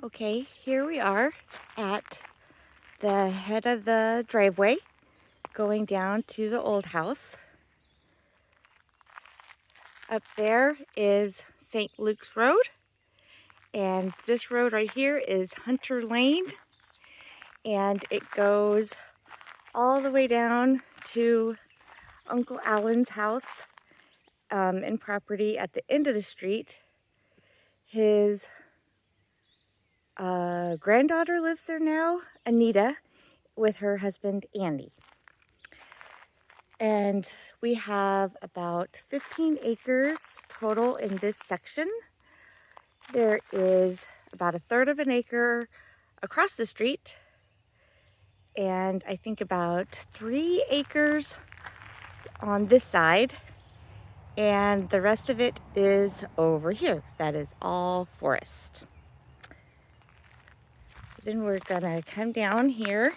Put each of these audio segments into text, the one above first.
Okay, here we are at the head of the driveway going down to the old house. Up there is St. Luke's Road, and this road right here is Hunter Lane, and it goes all the way down to Uncle Alan's house and property at the end of the street. His granddaughter lives there now, Anita, with her husband Andy. And we have about 15 acres total in this section. There is about a third of an acre across the street, and I think about 3 acres on this side, and the rest of it is over here. That is all forest. So then we're gonna come down here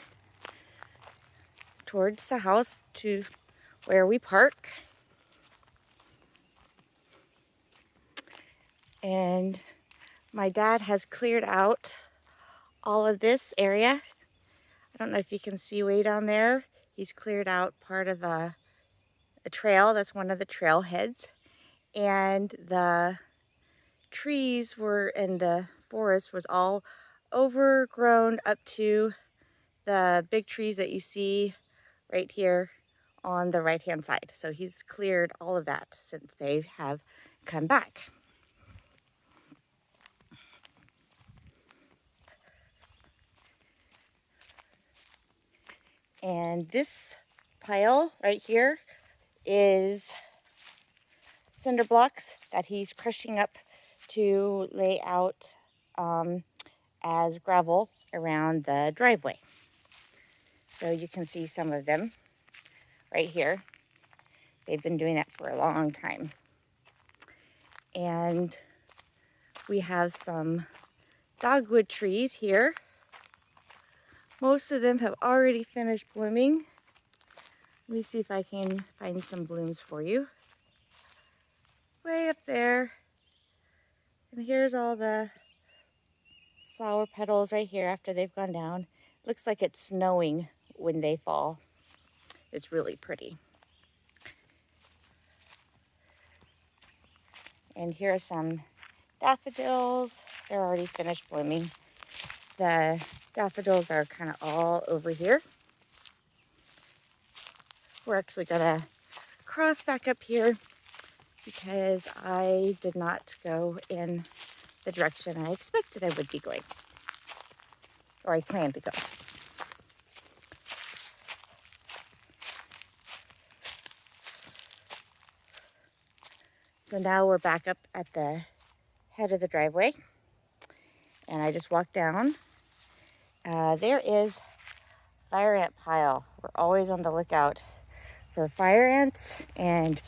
towards the house to where we park. And my dad has cleared out all of this area. I don't know if you can see way down there. He's cleared out part of a trail. That's one of the trailheads. And the trees were in the forest was all overgrown up to the big trees that you see right here on the right hand side. So he's cleared all of that since they have come back. And this pile right here is cinder blocks that he's crushing up to lay out as gravel around the driveway. So you can see some of them right here. They've been doing that for a long time. And we have some dogwood trees here. Most of them have already finished blooming. Let me see if I can find some blooms for you. Way up there. And here's all the flower petals right here after they've gone down. Looks like it's snowing when they fall. It's really pretty. And here are some daffodils. They're already finished blooming. The daffodils are kind of all over here. We're actually gonna cross back up here because I did not go in the direction I expected I would be going, or I planned to go. So now we're back up at the head of the driveway, and I just walked down. There is fire ant pile. We're always on the lookout for fire ants and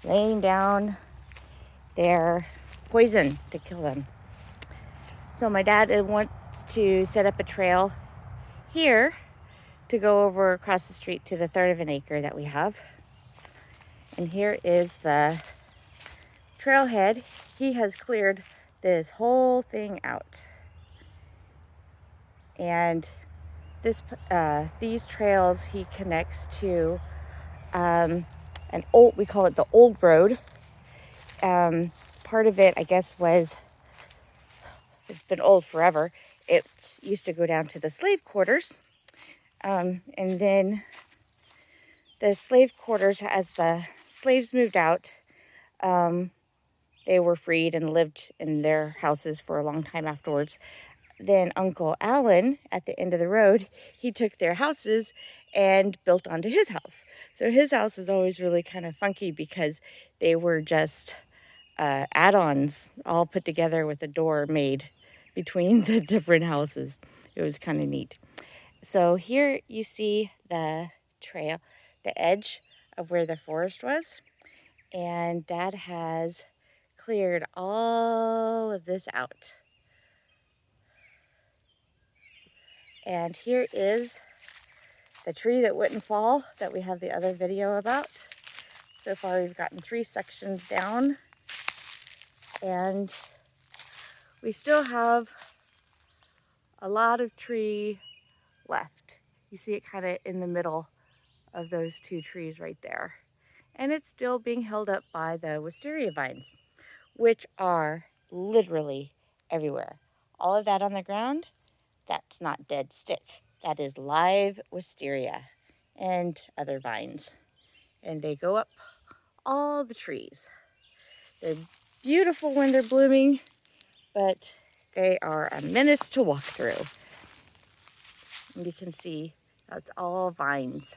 laying down their poison to kill them. So my dad wants to set up a trail here to go over across the street to the third of an acre that we have. And here is the trailhead. He has cleared this whole thing out. And these trails he connects to we call it the old road. Part of it, I guess, it's been old forever. It used to go down to the slave quarters. And then the slave quarters, as the slaves moved out, they were freed and lived in their houses for a long time afterwards. Then Uncle Alan, at the end of the road, he took their houses and built onto his house. So his house is always really kind of funky because they were just add-ons all put together with a door made between the different houses. It was kind of neat. So here you see the trail, the edge of where the forest was. And Dad has cleared all of this out. And here is the tree that wouldn't fall that we have the other video about. So far we've gotten 3 sections down, and we still have a lot of tree left. You see it kind of in the middle of those two trees right there. And it's still being held up by the wisteria vines, which are literally everywhere. All of that on the ground, that's not dead stick. That is live wisteria and other vines. And they go up all the trees. They're beautiful when they're blooming, but they are a menace to walk through. And you can see that's all vines.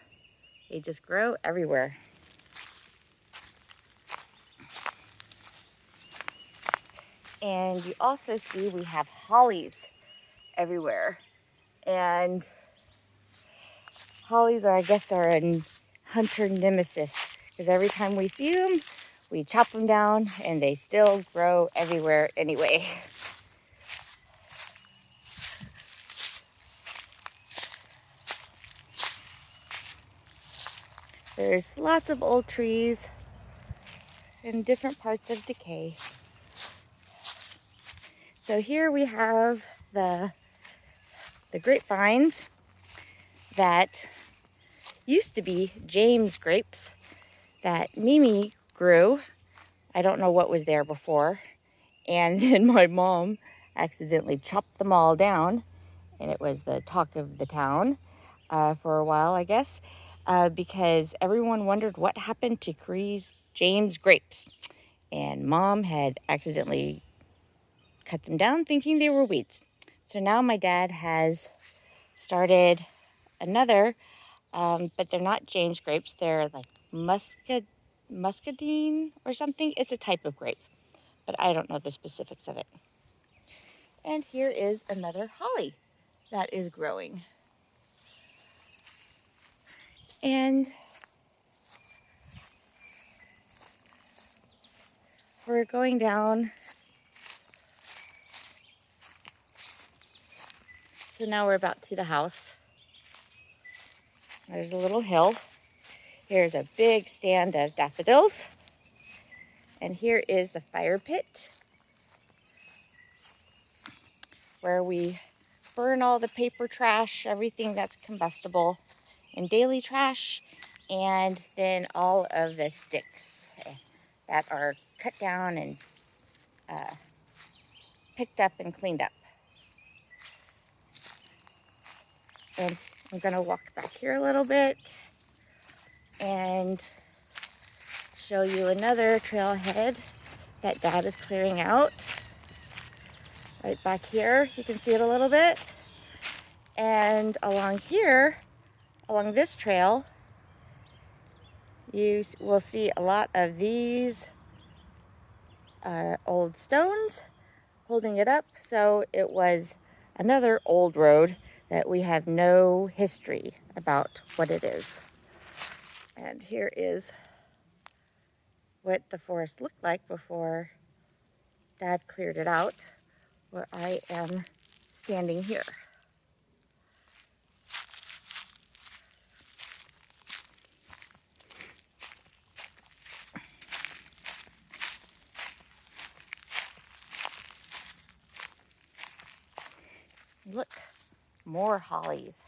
They just grow everywhere. And you also see we have hollies everywhere. And hollies are, I guess, are a hunter nemesis, because every time we see them, we chop them down and they still grow everywhere anyway. There's lots of old trees in different parts of decay. So here we have the grapevines that used to be James grapes that Mimi grew. I don't know what was there before. And then my mom accidentally chopped them all down, and it was the talk of the town for a while, I guess, because everyone wondered what happened to Cree's James grapes. And Mom had accidentally cut them down thinking they were weeds. So now my dad has started another, but they're not James grapes. They're like muscadine or something. It's a type of grape, but I don't know the specifics of it. And here is another holly that is growing. And we're going down. So now we're about to the house. There's a little hill. Here's a big stand of daffodils. And here is the fire pit where we burn all the paper trash, everything that's combustible, and daily trash, and then all of the sticks that are cut down and picked up and cleaned up. And I'm gonna walk back here a little bit and show you another trailhead that Dad is clearing out. Right back here, you can see it a little bit. And along here, along this trail, you will see a lot of these old stones holding it up. So it was another old road that we have no history about what it is. And here is what the forest looked like before Dad cleared it out, where I am standing here. Look, more hollies.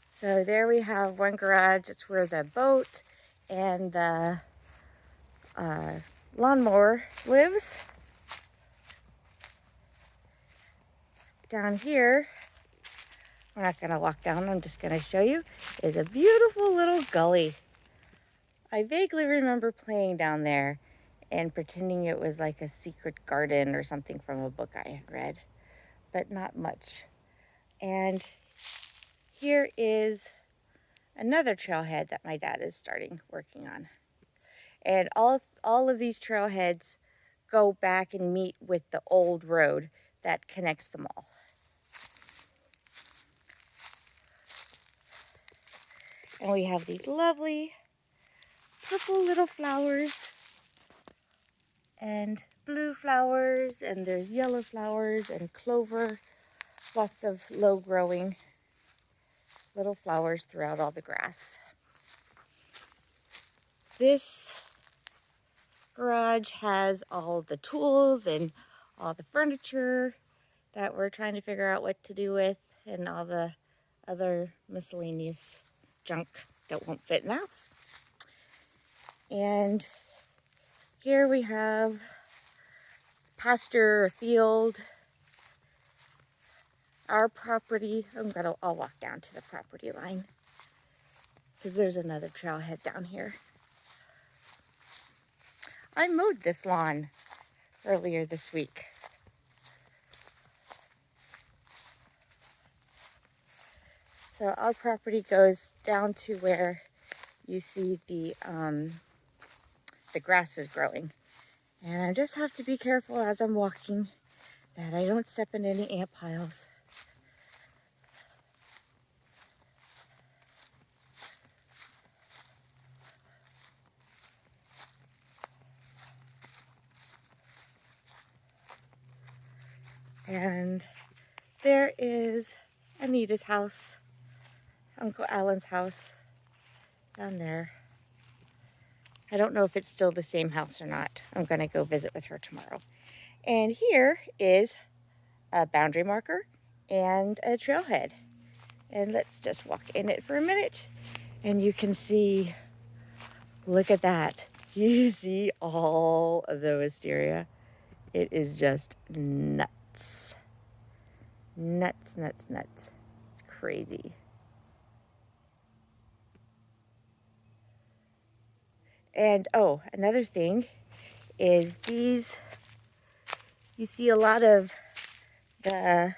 So there we have one garage. It's where the boat and the lawnmower lives. Down here, we're not going to walk down, I'm just going to show you, is a beautiful little gully. I vaguely remember playing down there and pretending it was like a secret garden or something from a book I had read, but not much. And here is another trailhead that my dad is working on. And all of these trailheads go back and meet with the old road that connects them all. And we have these lovely purple little flowers and blue flowers, and there's yellow flowers and clover Lots of low growing little flowers throughout all the grass. This garage has all the tools and all the furniture that we're trying to figure out what to do with, and all the other miscellaneous junk that won't fit in the house. And here we have pasture or field. Our property, I'll walk down to the property line because there's another trailhead down here. I mowed this lawn earlier this week. So our property goes down to where you see the grass is growing. And I just have to be careful as I'm walking that I don't step in any ant piles. And there is Anita's house, Uncle Alan's house down there. I don't know if it's still the same house or not. I'm going to go visit with her tomorrow. And here is a boundary marker and a trailhead. And let's just walk in it for a minute. And you can see, look at that. Do you see all of the wisteria? It is just nuts. Nuts, nuts, nuts. It's crazy. And oh, another thing is these, you see a lot of the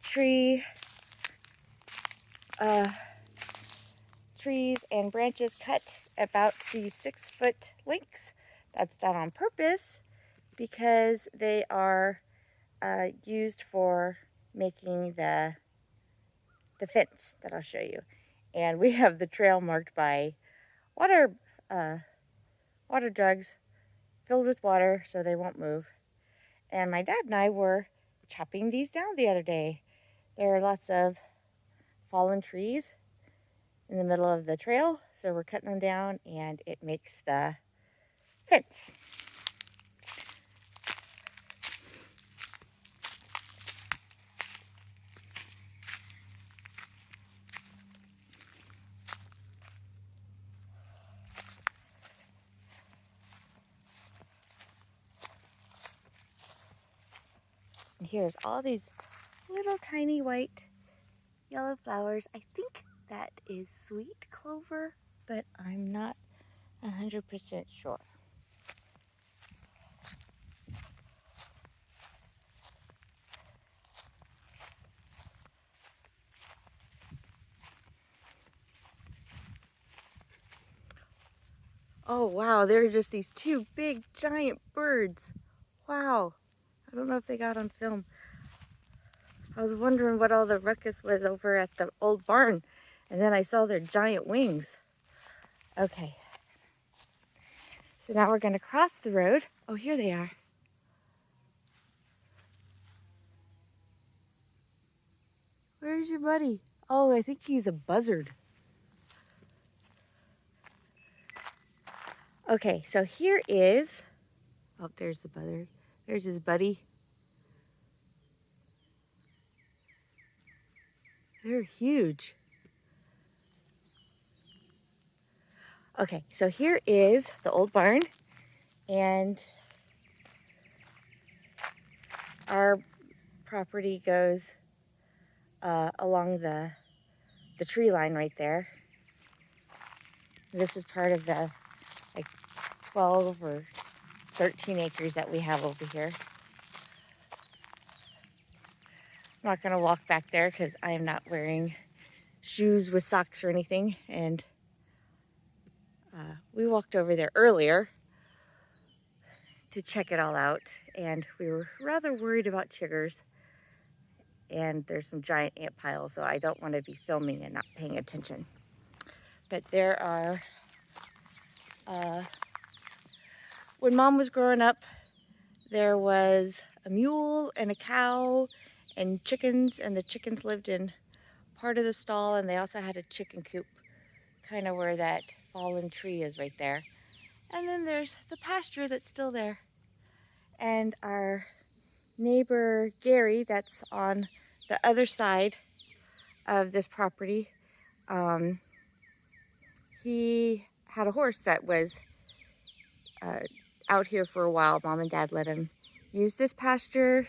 trees and branches cut about these 6-foot lengths. That's done on purpose because they are used for making the fence that I'll show you. And we have the trail marked by water jugs filled with water so they won't move. And my dad and I were chopping these down the other day. There are lots of fallen trees in the middle of the trail, so we're cutting them down and it makes the fence. And here's all these little tiny white yellow flowers. I think that is sweet clover, but I'm not 100% sure. Oh wow, there are just these two big giant birds. Wow, I don't know if they got on film. I was wondering what all the ruckus was over at the old barn, and then I saw their giant wings. Okay, so now we're going to cross the road. Oh, here they are. Where's your buddy? Oh, I think he's a buzzard. Okay, so here is, oh, there's the buzzard. There's his buddy. They're huge. Okay, so here is the old barn, and our property goes along the tree line right there. This is part of the like 12 or 13 acres that we have over here. I'm not going to walk back there because I am not wearing shoes with socks or anything, and we walked over there earlier to check it all out, and we were rather worried about chiggers, and there's some giant ant piles, so I don't want to be filming and not paying attention. But there are, when Mom was growing up, there was a mule and a cow and chickens, and the chickens lived in part of the stall, and they also had a chicken coop kind of where that fallen tree is right there. And then there's the pasture that's still there. And our neighbor Gary, that's on the other side of this property, he had a horse that was out here for a while. Mom and Dad let him use this pasture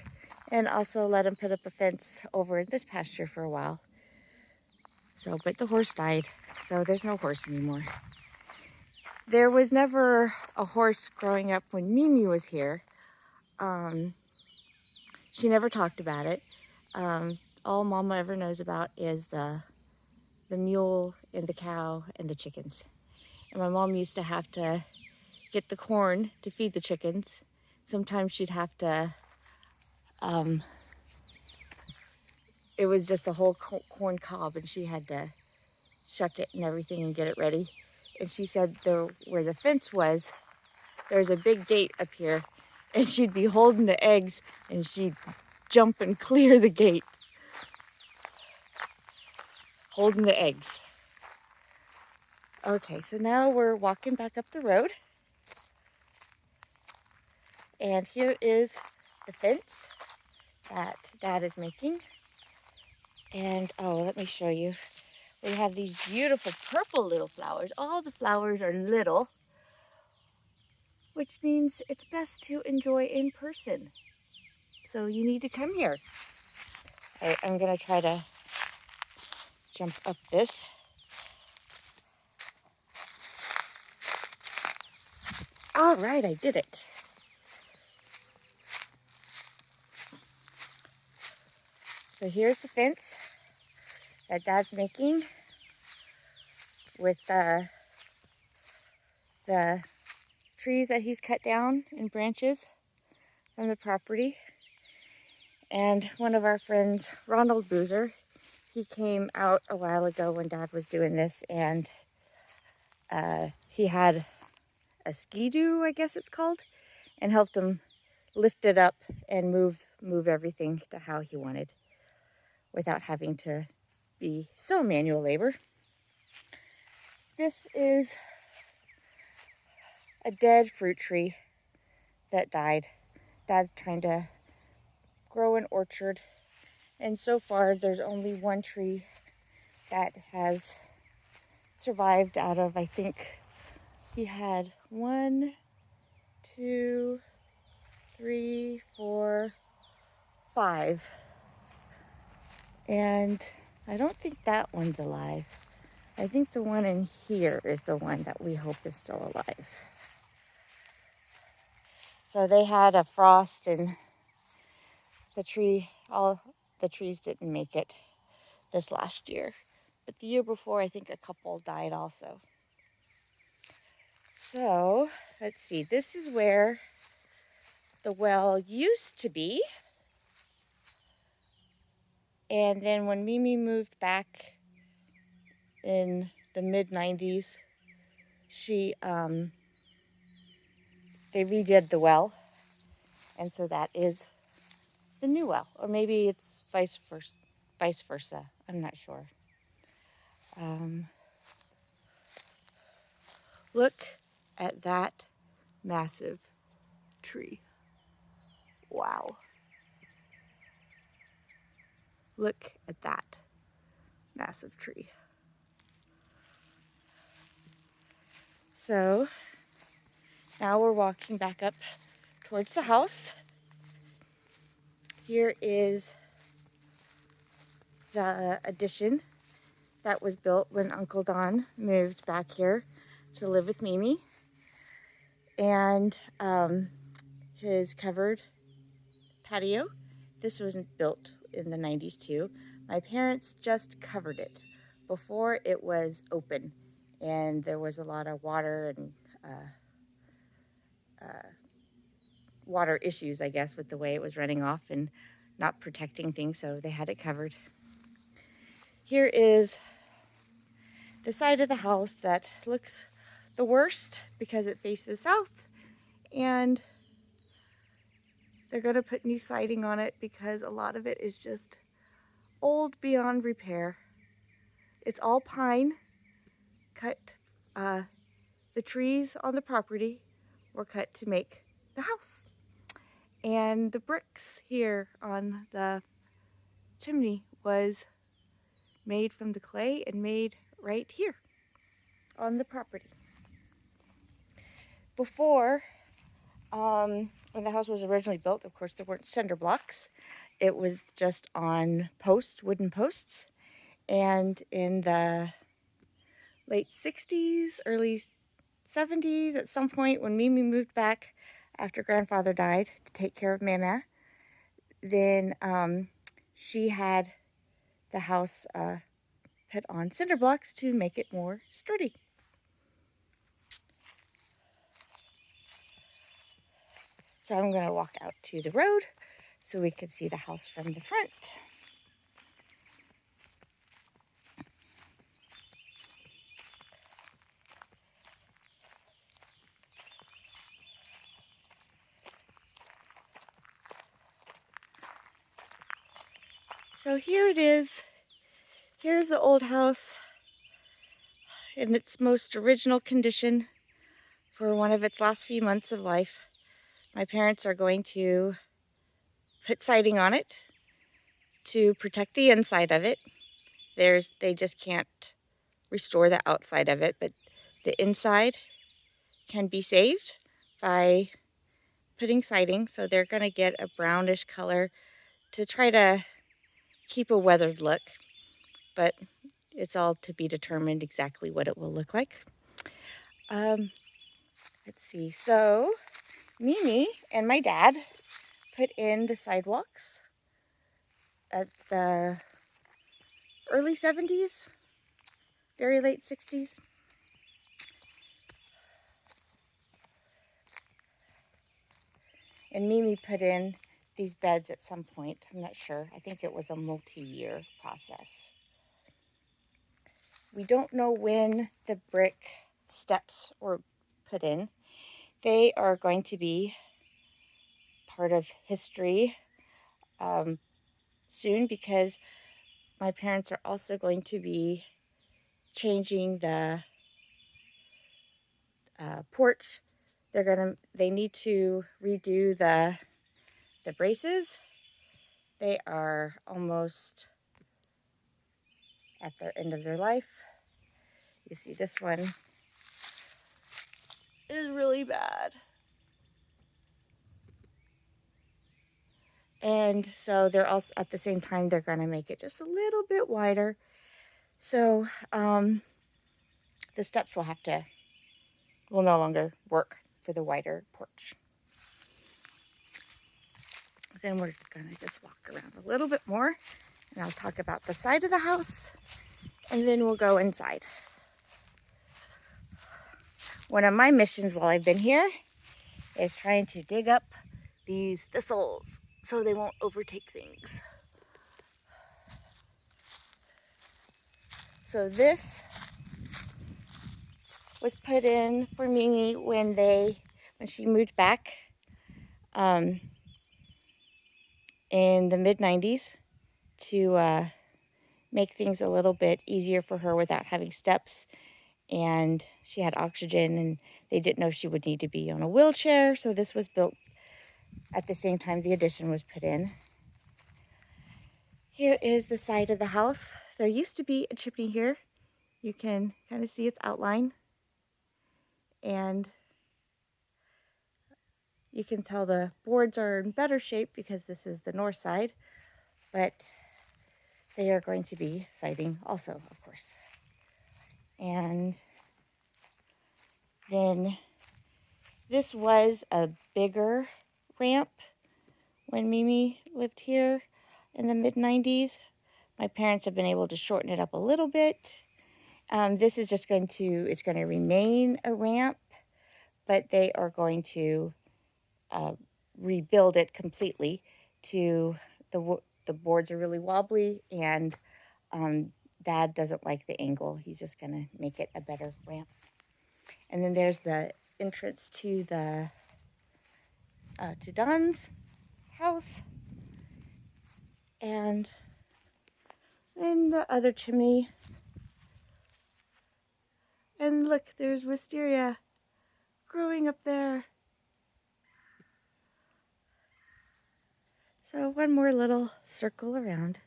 and also let him put up a fence over in this pasture for a while. So, but the horse died, so there's no horse anymore. There was never a horse growing up when Mimi was here. She never talked about it. All Mama ever knows about is the mule and the cow and the chickens. And my mom used to have to get the corn to feed the chickens. Sometimes she'd have to, it was just a whole corn cob, and she had to shuck it and everything and get it ready. And she said where the fence was, there's a big gate up here, and she'd be holding the eggs and she'd jump and clear the gate, holding the eggs. Okay, so now we're walking back up the road, and here is the fence that Dad is making. And oh, let me show you. We have these beautiful purple little flowers. All the flowers are little, which means it's best to enjoy in person. So you need to come here. All right, I'm gonna try to jump up this. All right, I did it. So here's the fence that Dad's making with the trees that he's cut down in branches from the property. And one of our friends, Ronald Boozer, he came out a while ago when Dad was doing this, and he had a ski-doo, I guess it's called, and helped him lift it up and move everything to how he wanted without having to be so manual labor. This is a dead fruit tree that died. Dad's trying to grow an orchard, and so far there's only one tree that has survived out of, I think he had 1, 2, 3, 4, 5. And I don't think that one's alive. I think the one in here is the one that we hope is still alive. So they had a frost, and all the trees didn't make it this last year. But the year before, I think a couple died also. So, let's see. This is where the well used to be. And then when Mimi moved back in the mid-90s, they redid the well. And so that is the new well. Or maybe it's vice versa. I'm not sure. Look at that massive tree. Wow. Look at that massive tree. So now we're walking back up towards the house. Here is the addition that was built when Uncle Don moved back here to live with Mimi. And his covered patio. This wasn't built in the 90s too. My parents just covered it before it was open, and there was a lot of water and water issues, I guess, with the way it was running off and not protecting things, so they had it covered. Here is the side of the house that looks the worst because it faces south, and They're going to put new siding on it because a lot of it is just old beyond repair. It's all pine, cut, the trees on the property were cut to make the house. And the bricks here on the chimney was made from the clay and made right here on the property. Before, when the house was originally built, of course, there weren't cinder blocks. It was just on posts, wooden posts. And in the late 60s, early 70s, at some point when Mimi moved back after grandfather died to take care of Mama, then she had the house put on cinder blocks to make it more sturdy. So I'm going to walk out to the road so we can see the house from the front. So here it is. Here's the old house in its most original condition for one of its last few months of life. My parents are going to put siding on it to protect the inside of it. They just can't restore the outside of it, but the inside can be saved by putting siding. So they're going to get a brownish color to try to keep a weathered look, but it's all to be determined exactly what it will look like. Let's see. So Mimi and my dad put in the sidewalks at the early 70s, very late 60s. And Mimi put in these beds at some point. I'm not sure. I think it was a multi-year process. We don't know when the brick steps were put in. They are going to be part of history soon because my parents are also going to be changing the porch. They need to redo the braces. They are almost at the end of their life. You see this one is really bad. And so they're also, at the same time, they're going to make it just a little bit wider. So the steps will no longer work for the wider porch. Then we're going to just walk around a little bit more, and I'll talk about the side of the house, and then we'll go inside. One of my missions while I've been here is trying to dig up these thistles so they won't overtake things. So this was put in for Mimi when she moved back in the mid-90s to make things a little bit easier for her without having steps. And she had oxygen, and they didn't know she would need to be on a wheelchair. So this was built at the same time the addition was put in. Here is the side of the house. There used to be a chimney here. You can kind of see its outline. And you can tell the boards are in better shape because this is the north side. But they are going to be siding also, of course. And then this was a bigger ramp when Mimi lived here in the mid-90s. My parents have been able to shorten it up a little bit. This is just going to remain a ramp, but they are going to rebuild it completely to the boards are really wobbly, and Dad doesn't like the angle. He's just going to make it a better ramp. And then there's the entrance to the to Don's. house. And then the other chimney. And look, there's wisteria growing up there. So one more little circle around.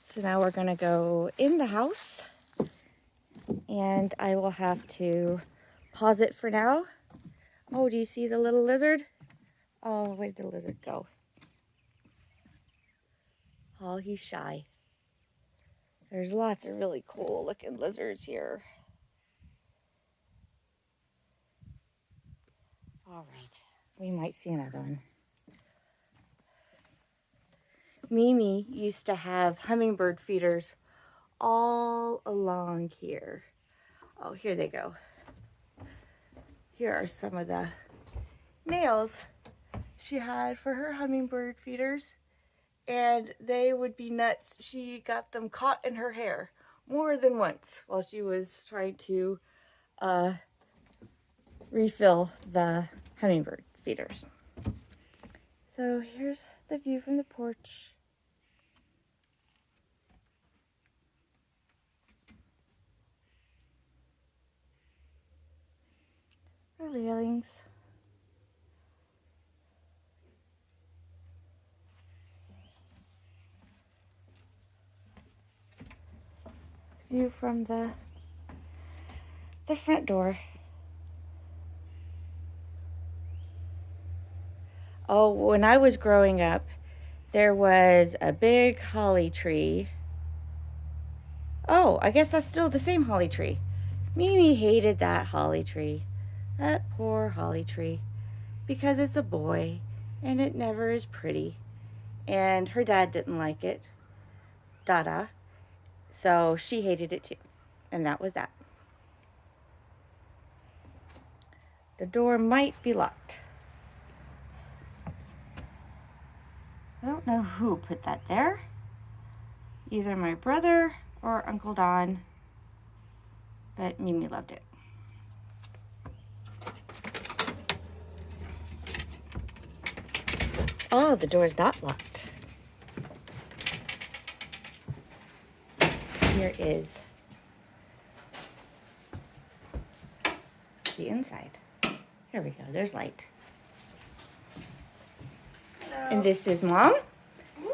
So now we're gonna go in the house, and I will have to pause it for now. Oh, do you see the little lizard? Oh, where'd the lizard go? Oh, he's shy. There's lots of really cool looking lizards here. All right, we might see another one. Mimi used to have hummingbird feeders all along here. Oh, here they go. Here are some of the nails she had for her hummingbird feeders, and they would be nuts. She got them caught in her hair more than once while she was trying to refill the hummingbird feeders. So here's the view from the porch. The railings. View from the front door. Oh, when I was growing up, there was a big holly tree. Oh, I guess that's still the same holly tree. Mimi hated that holly tree. That poor holly tree. Because it's a boy and it never is pretty. And her dad didn't like it. Dada. So she hated it too. And that was that. The door might be locked. I don't know who put that there. Either my brother or Uncle Don. But Mimi loved it. Oh, the door's not locked. Here is the inside. Here we go, there's light. Hello. And this is Mom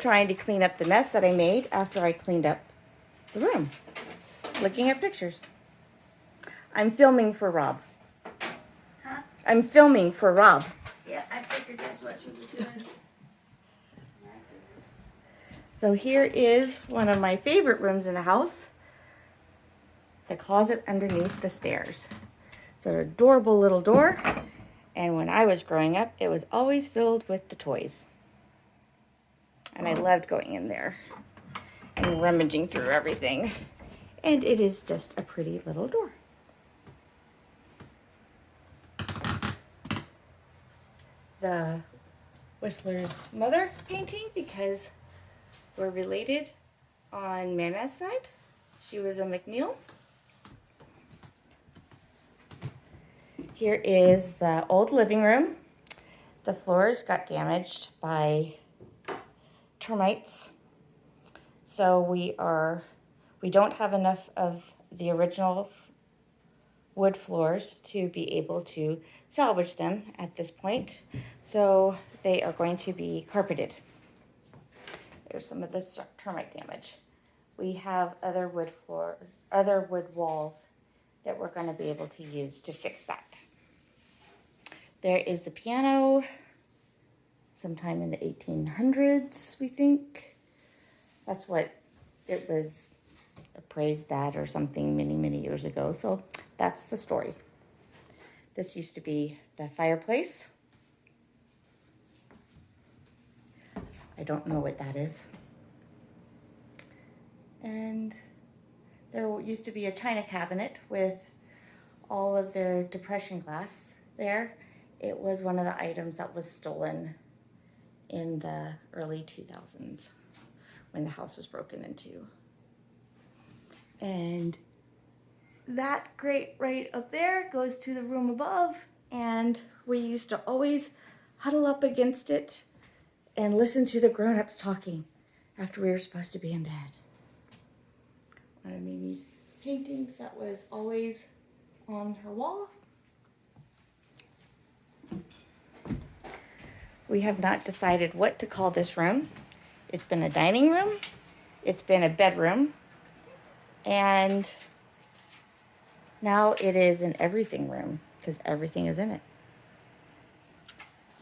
trying to clean up the mess that I made after I cleaned up the room. Looking at pictures. I'm filming for Rob. Huh? I'm filming for Rob. Yeah, I figured that's what you were doing. So here is one of my favorite rooms in the house. The closet underneath the stairs. It's an adorable little door. And when I was growing up, it was always filled with the toys. And I loved going in there and rummaging through everything. And it is just a pretty little door. The Whistler's mother painting, because we're related on Mama's side. She was a McNeil. Here is the old living room. The floors got damaged by termites. So we don't have enough of the original wood floors to be able to salvage them at this point. So they are going to be carpeted. There's some of the termite damage. We have other wood walls that we're going to be able to use to fix that. There is the piano, sometime in the 1800s, we think. That's what it was appraised at or something many, many years ago. So that's the story. This used to be the fireplace. I don't know what that is. And there used to be a china cabinet with all of their depression glass there. It was one of the items that was stolen in the early 2000s when the house was broken into. And that grate right up there goes to the room above, and we used to always huddle up against it and listen to the grown-ups talking after we were supposed to be in bed. One of Mimi's paintings that was always on her wall. We have not decided what to call this room. It's been a dining room, it's been a bedroom, and now it is an everything room because everything is in it.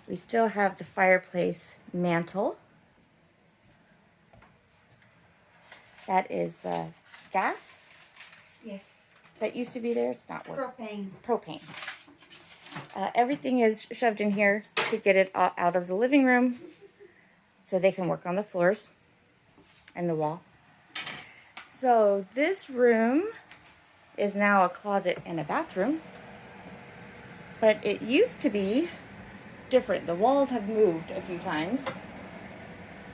We still have the fireplace mantle. That is the gas Yes. that used to be there. It's not working. Propane. Everything is shoved in here to get it out of the living room so they can work on the floors and the wall. So this room is now a closet and a bathroom, but it used to be different. The walls have moved a few times.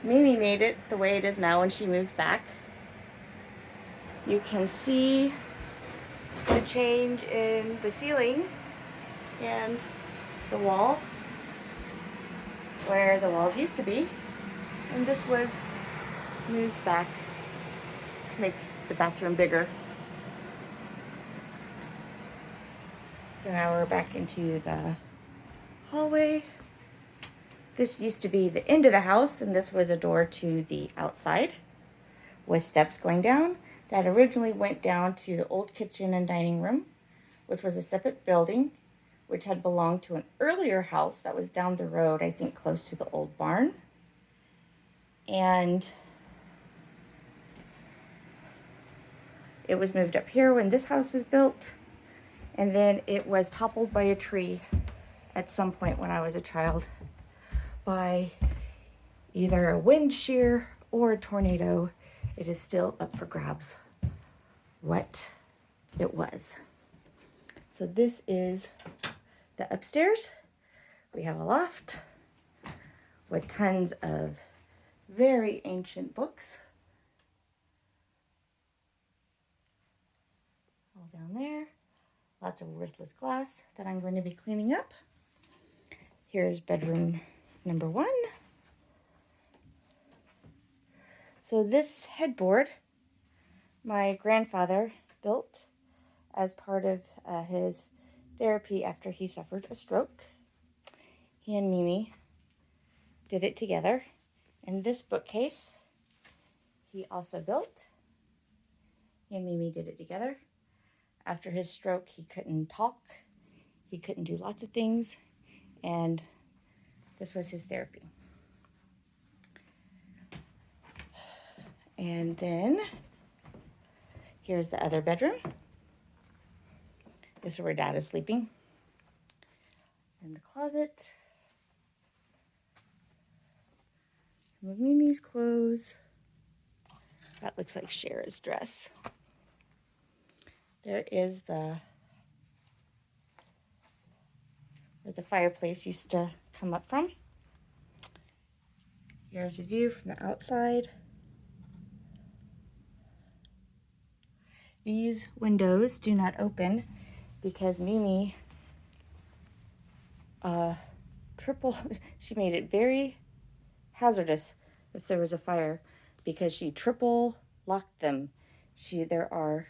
Mimi made it the way it is now when she moved back. You can see the change in the ceiling and the wall where the walls used to be, and this was moved back to make the bathroom bigger. So now we're back into the hallway. This used to be the end of the house, and this was a door to the outside with steps going down. That originally went down to the old kitchen and dining room, which was a separate building, which had belonged to an earlier house that was down the road, I think close to the old barn. And it was moved up here when this house was built, and then it was toppled by a tree at some point when I was a child by either a wind shear or a tornado. It is still up for grabs what it was. So this is the upstairs. We have a loft with tons of very ancient books. All down there. Lots of worthless glass that I'm going to be cleaning up. Here's bedroom number 1. So this headboard, my grandfather built as part of his therapy after he suffered a stroke. He and Mimi did it together. And this bookcase, he also built. He and Mimi did it together. After his stroke, he couldn't talk. He couldn't do lots of things. And this was his therapy. And then here's the other bedroom. This is where Dad is sleeping. In the closet. Some of Mimi's clothes. That looks like Shara's dress. There is where the fireplace used to come up from. Here's a view from the outside. These windows do not open because Mimi she made it very hazardous if there was a fire because she triple locked them. There are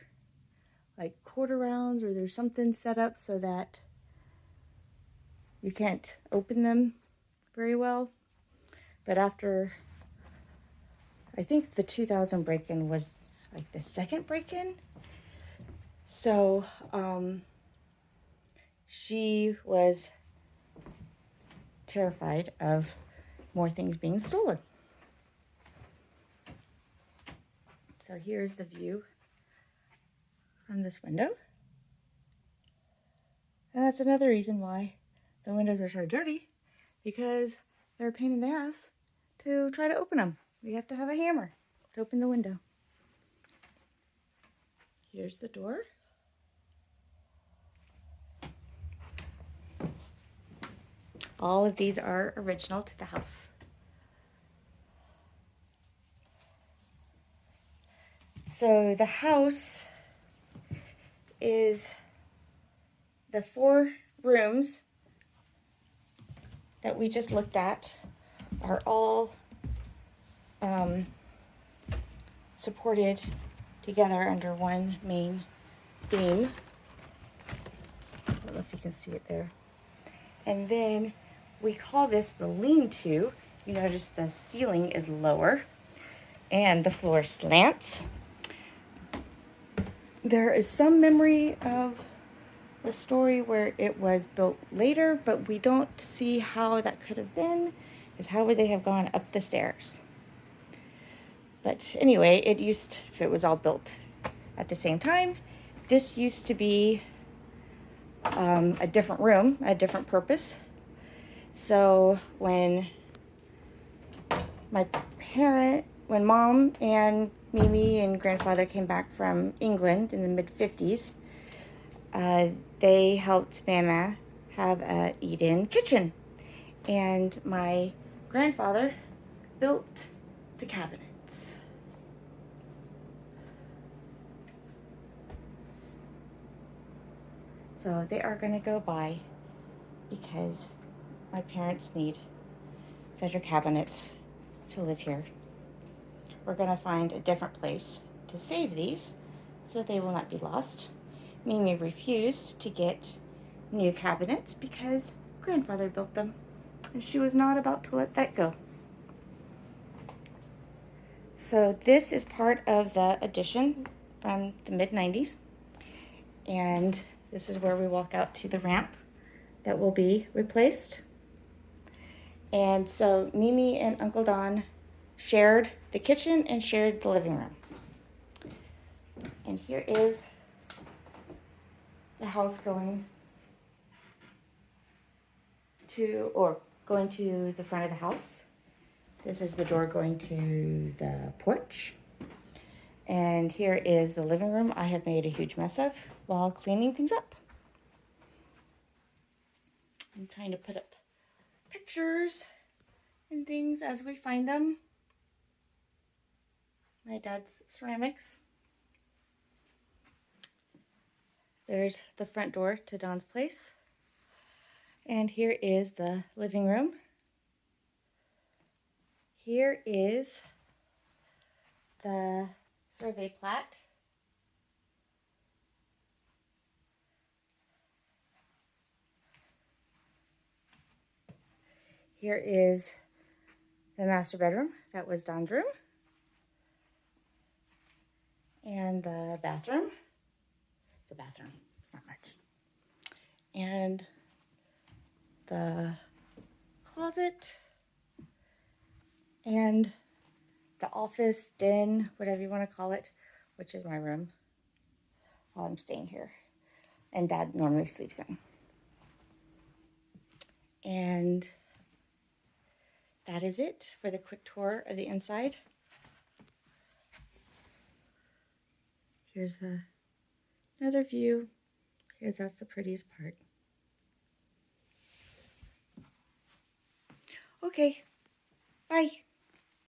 like quarter rounds or there's something set up so that you can't open them very well. But after, I think the 2000 break-in was like the second break-in. So she was terrified of more things being stolen. So here's the view from this window. And that's another reason why the windows are so dirty, because they're a pain in the ass to try to open them. You have to have a hammer to open the window. Here's the door. All of these are original to the house. So the house is the 4 rooms that we just looked at are all supported together under one main beam. I don't know if you can see it there. And then we call this the lean-to. You notice the ceiling is lower and the floor slants. There is some memory of the story where it was built later, but we don't see how that could have been, is how would they have gone up the stairs? But anyway, if it was all built at the same time, this used to be a different room, a different purpose. So when Mom and Mimi and grandfather came back from England in the mid-50s, they helped Mama have a eat-in kitchen. And my grandfather built the cabinets. So they are going to go by because my parents need better cabinets to live here. We're going to find a different place to save these so they will not be lost. Mimi refused to get new cabinets because grandfather built them, and she was not about to let that go. So this is part of the addition from the mid-90s, and this is where we walk out to the ramp that will be replaced. And so Mimi and Uncle Don shared the kitchen and shared the living room. And here is the house going to the front of the house. This is the door going to the porch. And here is the living room I have made a huge mess of while cleaning things up. I'm trying to put up pictures and things as we find them. My dad's ceramics. There's the front door to Don's place. And here is the living room. Here is the survey plat. Here is the master bedroom. That was Don's room. And the bathroom. It's a bathroom. It's not much. And the closet. And the office, den, whatever you want to call it, which is my room while I'm staying here. And Dad normally sleeps in. And that is it for the quick tour of the inside. Here's another view, because that's the prettiest part. Okay, bye.